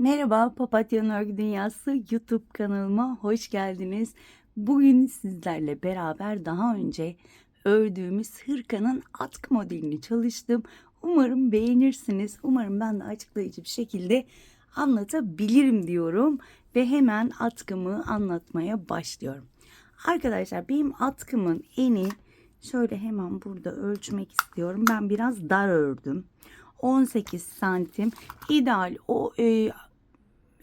Merhaba, Papatya Örgü Dünyası YouTube kanalıma hoş geldiniz. Bugün sizlerle beraber daha önce ördüğümüz hırkanın atkı modelini çalıştım. Umarım beğenirsiniz. Umarım ben de açıklayıcı bir şekilde anlatabilirim diyorum ve hemen atkımı anlatmaya başlıyorum. Arkadaşlar benim atkımın eni şöyle hemen burada ölçmek istiyorum. Ben biraz dar ördüm. 18 santim ideal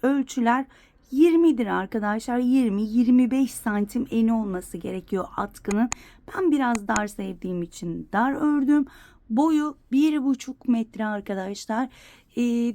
ölçüler 20'dir arkadaşlar. 20-25 santim eni olması gerekiyor atkının. Ben biraz dar sevdiğim için dar ördüm. Boyu 1,5 metre arkadaşlar.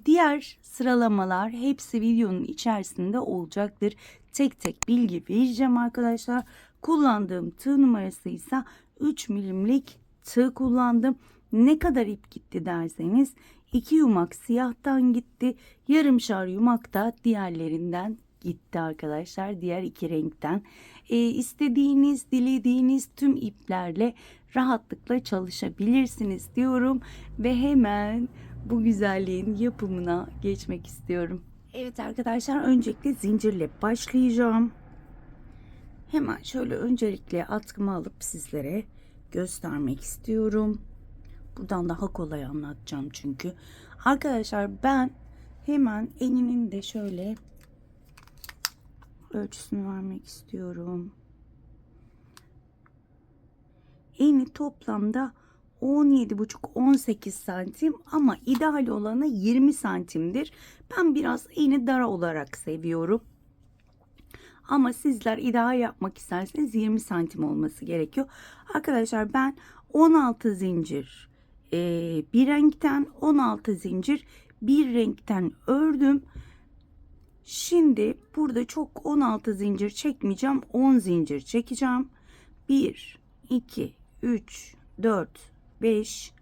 Diğer sıralamalar hepsi videonun içerisinde olacaktır. Tek tek bilgi vereceğim arkadaşlar. Kullandığım tığ numarası ise 3 milimlik tığ kullandım. Ne kadar ip gitti derseniz 2 yumak siyahtan gitti. Yarımşar yumak da diğerlerinden gitti arkadaşlar. Diğer iki renkten. İstediğiniz, dilediğiniz tüm iplerle rahatlıkla çalışabilirsiniz diyorum. Ve hemen bu güzelliğin yapımına geçmek istiyorum. Evet arkadaşlar, öncelikle zincirle başlayacağım. Hemen şöyle öncelikle atkımı alıp sizlere göstermek istiyorum. Buradan daha kolay anlatacağım çünkü. Arkadaşlar ben hemen eninin de şöyle ölçüsünü vermek istiyorum. Eni toplamda 17,5-18 santim ama ideal olanı 20 santimdir. Ben biraz eni dar olarak seviyorum. Ama sizler ideal yapmak isterseniz 20 santim olması gerekiyor. Arkadaşlar ben 16 zincir bir renkten, 16 zincir bir renkten ördüm. Şimdi burada çok 16 zincir çekmeyeceğim. 10 zincir çekeceğim. 1, 2, 3, 4, 5,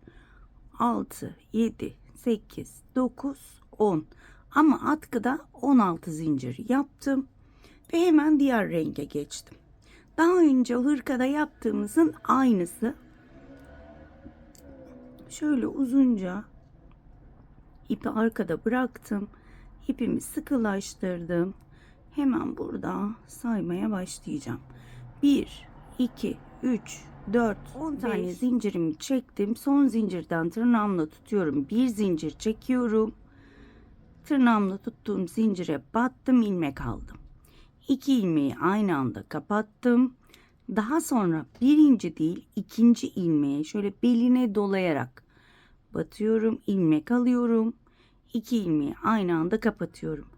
6, 7, 8, 9, 10. Ama atkıda 16 zincir yaptım. Ve hemen diğer renge geçtim. Daha önce hırkada yaptığımızın aynısı. Şöyle uzunca ipi arkada bıraktım. İpimi sıkılaştırdım. Hemen burada saymaya başlayacağım. 1, 2, 3, 4, 10 tane zincirimi çektim. Son zincirden tırnağımla tutuyorum. Bir zincir çekiyorum. Tırnağımla tuttuğum zincire battım, ilmek aldım. 2 ilmeği aynı anda kapattım. Daha sonra birinci değil ikinci ilmeğe şöyle beline dolayarak batıyorum, ilmek alıyorum. 2 ilmeği aynı anda kapatıyorum.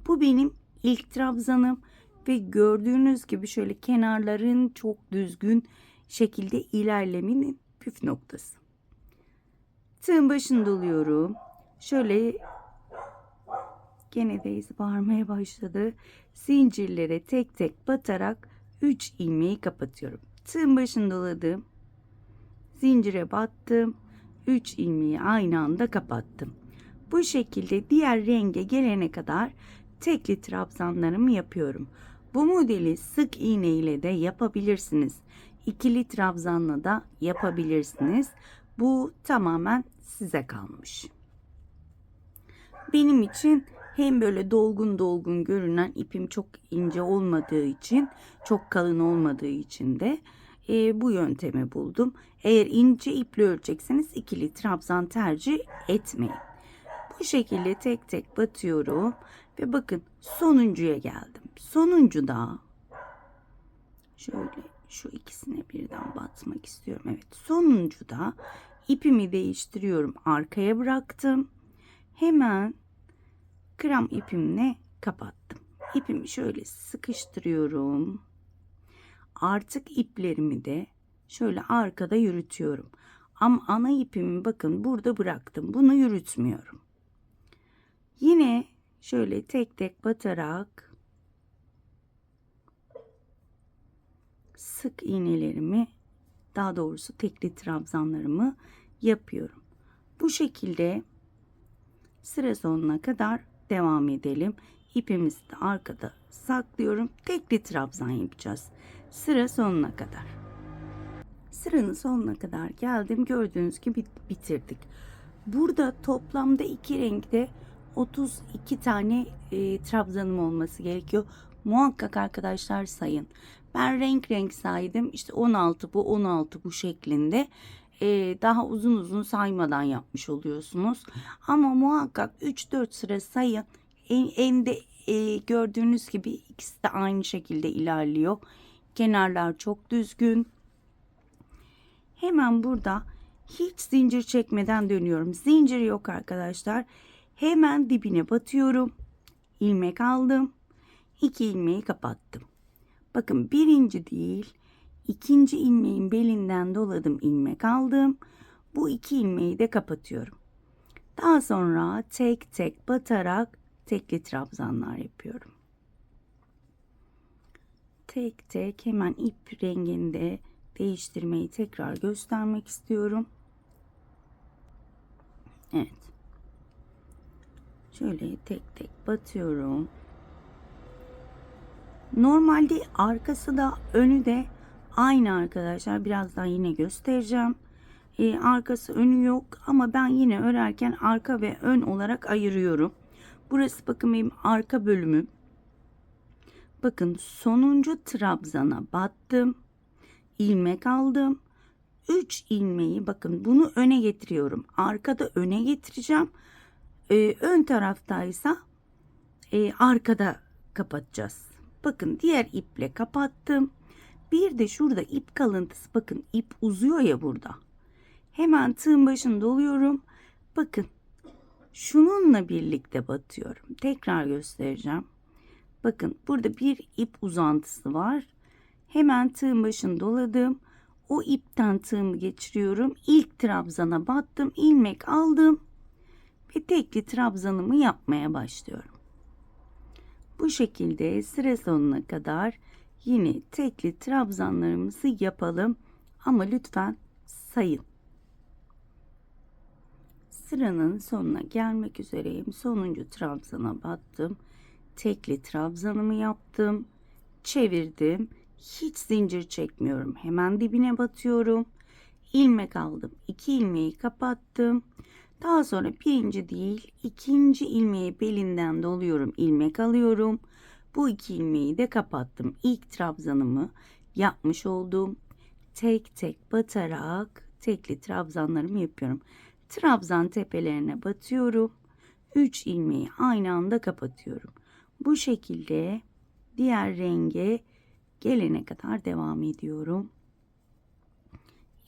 Bu benim ilk trabzanım ve gördüğünüz gibi şöyle kenarların çok düzgün şekilde ilerlemenin püf noktası. Tığın başını doluyorum. Şöyle gene de iz bağırmaya başladı. Zincirlere tek tek batarak 3 ilmeği kapatıyorum. Tığın başını doladım. Zincire battım. 3 ilmeği aynı anda kapattım. Bu şekilde diğer renge gelene kadar tekli trabzanlarımı yapıyorum. Bu modeli sık iğne ile de yapabilirsiniz. İkili trabzanla da yapabilirsiniz. Bu tamamen size kalmış. Benim için hem böyle dolgun dolgun görünen, ipim çok ince olmadığı için, çok kalın olmadığı için de bu yöntemi buldum. Eğer ince iple ölçecekseniz ikili trabzan tercih etmeyin. Bu şekilde tek tek batıyorum ve bakın sonuncuya geldim. Sonuncuda şöyle şu ikisine birden batmak istiyorum. Evet, sonuncuda ipimi değiştiriyorum. Arkaya bıraktım. Hemen krem ipimle kapattım. İpimi şöyle sıkıştırıyorum. Artık iplerimi de şöyle arkada yürütüyorum. Ama ana ipimi bakın burada bıraktım. Bunu yürütmüyorum. Yine şöyle tek tek batarak sık iğnelerimi, daha doğrusu tekli trabzanlarımı yapıyorum. Bu şekilde sıra sonuna kadar devam edelim. İpimizi de arkada saklıyorum. Tekli trabzan yapacağız sıra sonuna kadar. Sıranın sonuna kadar geldim. Gördüğünüz gibi bitirdik. Burada toplamda iki renkte 32 tane trabzanım olması gerekiyor. Muhakkak arkadaşlar sayın. Ben renk renk saydım. İşte 16 bu, 16 bu şeklinde. Daha uzun uzun saymadan yapmış oluyorsunuz. Ama muhakkak 3-4 sıra sayın. En de gördüğünüz gibi ikisi de aynı şekilde ilerliyor. Kenarlar çok düzgün. Hemen burada hiç zincir çekmeden dönüyorum. Zincir yok arkadaşlar. Hemen dibine batıyorum. İlmek aldım. 2 ilmeği kapattım. Bakın birinci değil, ikinci ilmeğin belinden doladım, ilmek aldım. Bu 2 ilmeği de kapatıyorum. Daha sonra tek tek batarak tekli trabzanlar yapıyorum. Tek tek hemen ip renginde değiştirmeyi tekrar göstermek istiyorum. Evet. Şöyle tek tek batıyorum. Normalde arkası da önü de aynı arkadaşlar. Birazdan yine göstereceğim. Arkası önü yok ama ben yine örerken arka ve ön olarak ayırıyorum. Burası bakın benim arka bölümüm. Bakın sonuncu trabzana battım. İlmek aldım. 3 ilmeği bakın bunu öne getiriyorum. Arkada öne getireceğim. Ön taraftaysa arkada kapatacağız. Bakın diğer iple kapattım. Bir de şurada ip kalıntısı, bakın ip uzuyor ya burada. Hemen tığın başını doluyorum. Bakın şununla birlikte batıyorum. Tekrar göstereceğim. Bakın burada bir ip uzantısı var. Hemen tığın başını doladım. O ipten tığımı geçiriyorum. İlk trabzana battım. İlmek aldım. Ve tekli trabzanımı yapmaya başlıyorum. Bu şekilde sıra sonuna kadar yine tekli trabzanlarımızı yapalım. Ama lütfen sayın. Sıranın sonuna gelmek üzereyim. Sonuncu trabzana battım. Tekli trabzanımı yaptım. Çevirdim. Hiç zincir çekmiyorum. Hemen dibine batıyorum. İlmek aldım. 2 ilmeği kapattım. Daha sonra birinci değil, ikinci ilmeği belinden doluyorum. İlmek alıyorum. Bu 2 ilmeği de kapattım. İlk trabzanımı yapmış oldum. Tek tek batarak tekli trabzanlarımı yapıyorum. Trabzan tepelerine batıyorum. 3 ilmeği aynı anda kapatıyorum. Bu şekilde diğer renge gelene kadar devam ediyorum.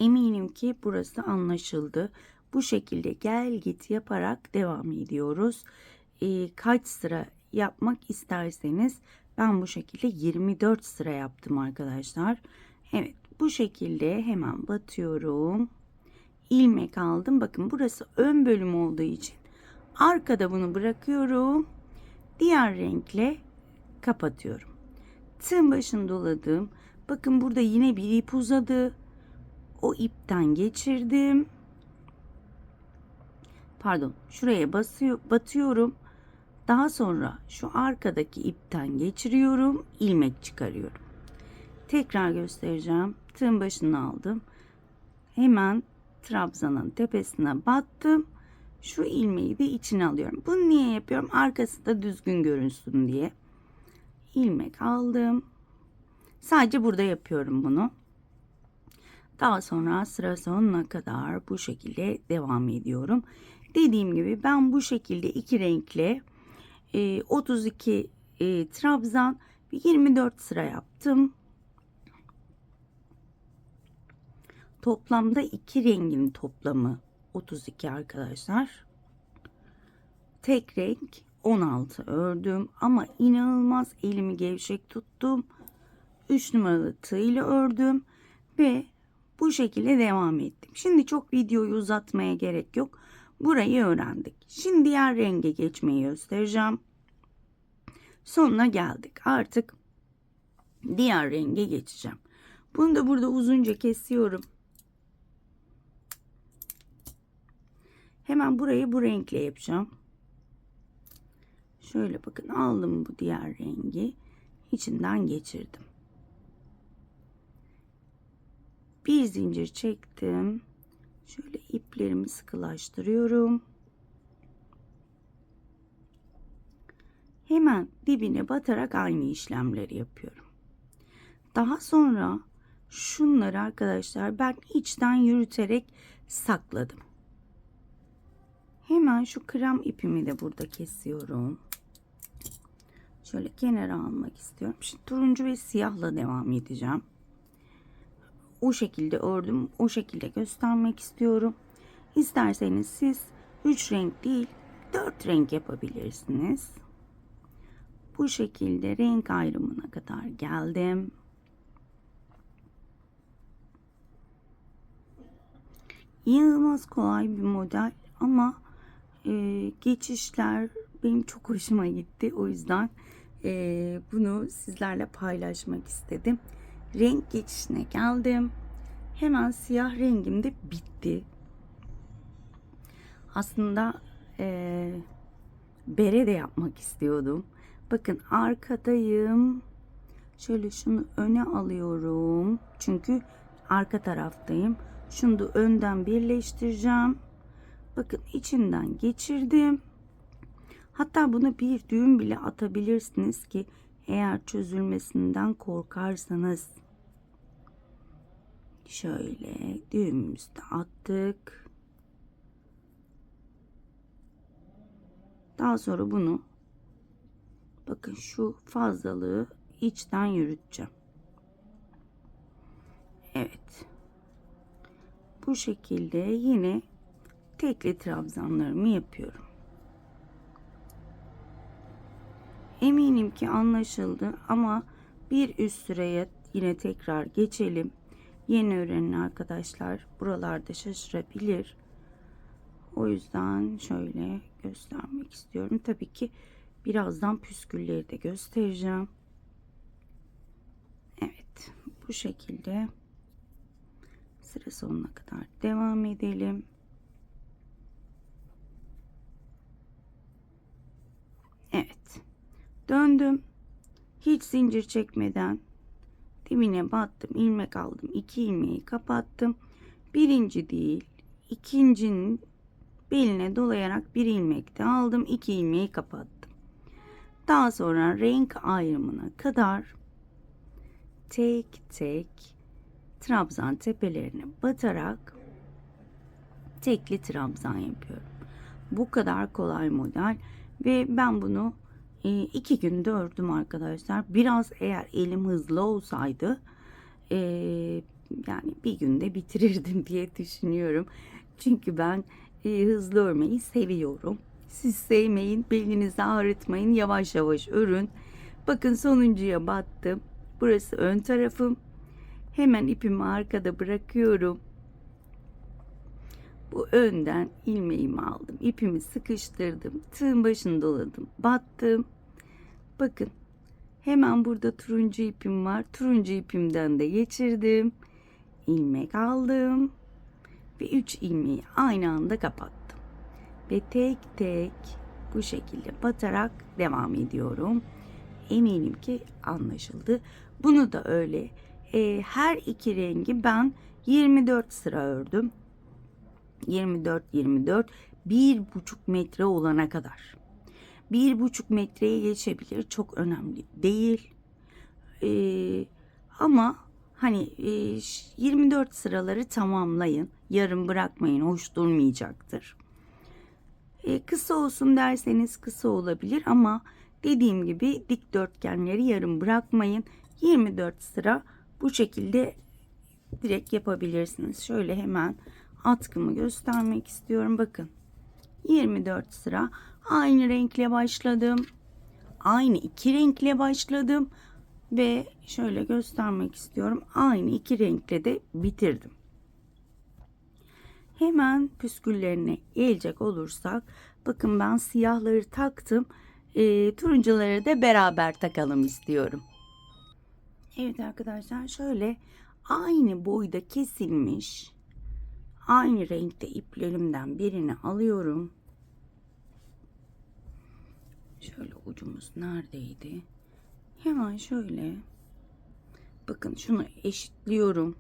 Eminim ki burası anlaşıldı. Bu şekilde gel git yaparak devam ediyoruz. Kaç sıra yapmak isterseniz ben bu şekilde 24 sıra yaptım arkadaşlar. Evet, bu şekilde hemen batıyorum. İlmek aldım. Bakın burası ön bölüm olduğu için arkada bunu bırakıyorum. Diğer renkle kapatıyorum. Tığın başını doladım. Bakın burada yine bir ip uzadı. O ipten geçirdim. Pardon, şuraya batıyorum. Daha sonra şu arkadaki ipten geçiriyorum. İlmek çıkarıyorum. Tekrar göstereceğim. Tığın başını aldım. Hemen trabzanın tepesine battım. Şu ilmeği de içine alıyorum. Bunu niye yapıyorum? Arkası da düzgün görünsün diye. İlmek aldım. Sadece burada yapıyorum bunu. Daha sonra sıra sonuna kadar bu şekilde devam ediyorum. Dediğim gibi ben bu şekilde iki renkle 32 trabzan ve 24 sıra yaptım. Toplamda iki rengin toplamı 32 arkadaşlar. Tek renk 16 ördüm ama inanılmaz elimi gevşek tuttum. 3 numaralı tığ ile ördüm ve bu şekilde devam ettim. Şimdi çok videoyu uzatmaya gerek yok. Burayı öğrendik. Şimdi diğer renge geçmeyi göstereceğim. Sonuna geldik. Artık diğer renge geçeceğim. Bunu da burada uzunca kesiyorum. Hemen burayı bu renkle yapacağım. Şöyle bakın, aldım bu diğer rengi. İçinden geçirdim. Bir zincir çektim. Şöyle iplerimi sıkılaştırıyorum. Hemen dibine batarak aynı işlemleri yapıyorum. Daha sonra şunları arkadaşlar ben içten yürüterek sakladım. Hemen şu krem ipimi de burada kesiyorum. Şöyle kenara almak istiyorum. Şimdi turuncu ve siyahla devam edeceğim. O şekilde ördüm. O şekilde göstermek istiyorum. İsterseniz siz 3 renk değil 4 renk yapabilirsiniz. Bu şekilde renk ayrımına kadar geldim. İnanılmaz kolay bir model ama geçişler benim çok hoşuma gitti. O yüzden bunu sizlerle paylaşmak istedim. Renk geçişine geldim. Hemen siyah rengim de bitti. Aslında bere de yapmak istiyordum. Bakın arkadayım. Şöyle şunu öne alıyorum. Çünkü arka taraftayım. Şunu da önden birleştireceğim. Bakın içinden geçirdim. Hatta buna bir düğüm bile atabilirsiniz ki eğer çözülmesinden korkarsanız. Şöyle düğümümüzü de attık. Daha sonra bunu bakın şu fazlalığı içten yürüteceğim. Evet. Bu şekilde yine tekli trabzanlarımı yapıyorum. Eminim ki anlaşıldı ama bir üst sıraya yine tekrar geçelim. Yeni öğrenen arkadaşlar buralarda şaşırabilir. O yüzden şöyle göstermek istiyorum. Tabii ki birazdan püskülleri de göstereceğim. Evet, bu şekilde sıra sonuna kadar devam edelim. Evet. Döndüm. Hiç zincir çekmeden dibine battım. İlmek aldım. 2 ilmeği kapattım. Birinci değil, ikincinin beline dolayarak bir ilmek de aldım. 2 ilmeği kapattım. Daha sonra renk ayrımına kadar tek tek trabzan tepelerine batarak tekli trabzan yapıyorum. Bu kadar kolay model ve ben bunu 2 günde ördüm arkadaşlar. Biraz eğer elim hızlı olsaydı yani bir günde bitirirdim diye düşünüyorum. Çünkü ben hızlı örmeyi seviyorum. Siz sevmeyin, belinizi ağrıtmayın, yavaş yavaş örün. Bakın sonuncuya battım. Burası ön tarafım. Hemen ipimi arkada bırakıyorum. Bu önden ilmeğimi aldım. İpimi sıkıştırdım. Tığın başını doladım. Battım. Bakın. Hemen burada turuncu ipim var. Turuncu ipimden de geçirdim. İlmek aldım. Ve 3 ilmeği aynı anda kapattım. Ve tek tek bu şekilde batarak devam ediyorum. Eminim ki anlaşıldı. Bunu da öyle. Her iki rengi ben 24 sıra ördüm. 24 1,5 metre olana kadar. 1,5 metreye geçebilir. Çok önemli değil. Ama hani 24 sıraları tamamlayın. Yarım bırakmayın. Hoş durmayacaktır. Kısa olsun derseniz kısa olabilir ama dediğim gibi dikdörtgenleri yarım bırakmayın. 24 sıra bu şekilde direkt yapabilirsiniz. Şöyle hemen atkımı göstermek istiyorum. Bakın 24 sıra aynı renkle başladım. Aynı iki renkle başladım ve şöyle göstermek istiyorum. Aynı iki renkle de bitirdim. Hemen püsküllerine gelecek olursak bakın ben siyahları taktım. Turuncuları da beraber takalım istiyorum. Evet arkadaşlar şöyle aynı boyda kesilmiş aynı renkte iplerimden birini alıyorum. Şöyle ucumuz neredeydi? Hemen şöyle bakın şunu eşitliyorum.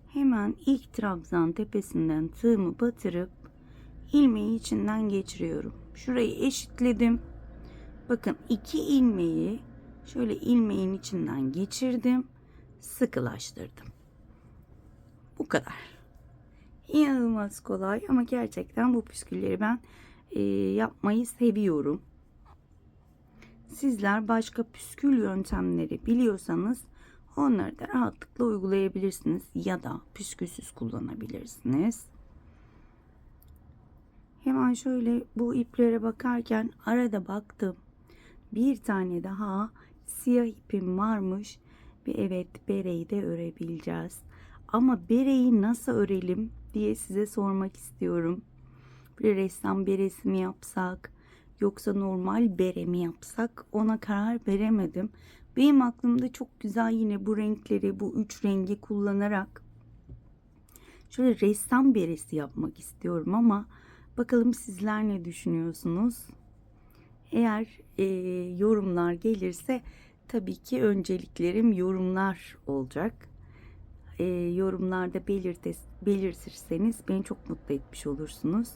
Hemen ilk trabzan tepesinden tığımı batırıp ilmeği içinden geçiriyorum. Şurayı eşitledim. Bakın 2 ilmeği şöyle ilmeğin içinden geçirdim. Sıkılaştırdım. Bu kadar. İnanılmaz kolay ama gerçekten bu püskülleri ben yapmayı seviyorum. Sizler başka püskül yöntemleri biliyorsanız onları da rahatlıkla uygulayabilirsiniz ya da püskülsüz kullanabilirsiniz. Hemen şöyle bu iplere bakarken arada baktım. Bir tane daha siyah ipim varmış ve evet, bereyi de örebileceğiz. Ama bereyi nasıl örelim diye size sormak istiyorum. Bir ressam beresi mi yapsak yoksa normal bere mi yapsak, ona karar veremedim. Benim aklımda çok güzel yine bu renkleri, bu 3 rengi kullanarak şöyle ressam beresi yapmak istiyorum ama bakalım sizler ne düşünüyorsunuz? Eğer yorumlar gelirse tabii ki önceliklerim yorumlar olacak. Yorumlarda belirtirseniz beni çok mutlu etmiş olursunuz.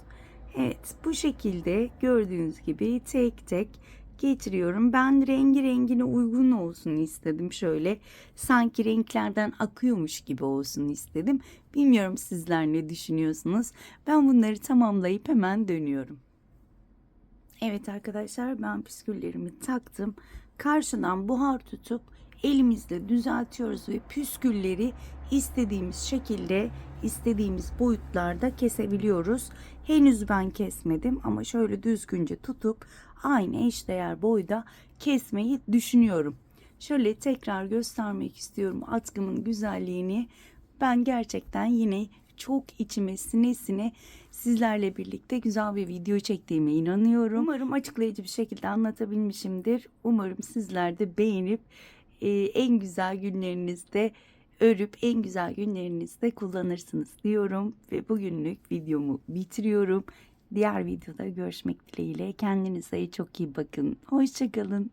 Evet, bu şekilde gördüğünüz gibi tek tek getiriyorum. Ben rengi rengine uygun olsun istedim. Şöyle sanki renklerden akıyormuş gibi olsun istedim. Bilmiyorum sizler ne düşünüyorsunuz? Ben bunları tamamlayıp hemen dönüyorum. Evet arkadaşlar, ben püsküllerimi taktım. Karşıdan buhar tutup elimizle düzeltiyoruz ve püskülleri istediğimiz şekilde, istediğimiz boyutlarda kesebiliyoruz. Henüz ben kesmedim ama şöyle düzgünce tutup aynı eşdeğer boyda kesmeyi düşünüyorum. Şöyle tekrar göstermek istiyorum atkımın güzelliğini. Ben gerçekten yine çok içime sine sine sizlerle birlikte güzel bir video çektiğime inanıyorum. Umarım açıklayıcı bir şekilde anlatabilmişimdir. Umarım sizler de beğenip en güzel günlerinizde örüp en güzel günlerinizde kullanırsınız diyorum ve bugünlük videomu bitiriyorum. Diğer videoda görüşmek dileğiyle. Kendinize çok iyi bakın. Hoşça kalın.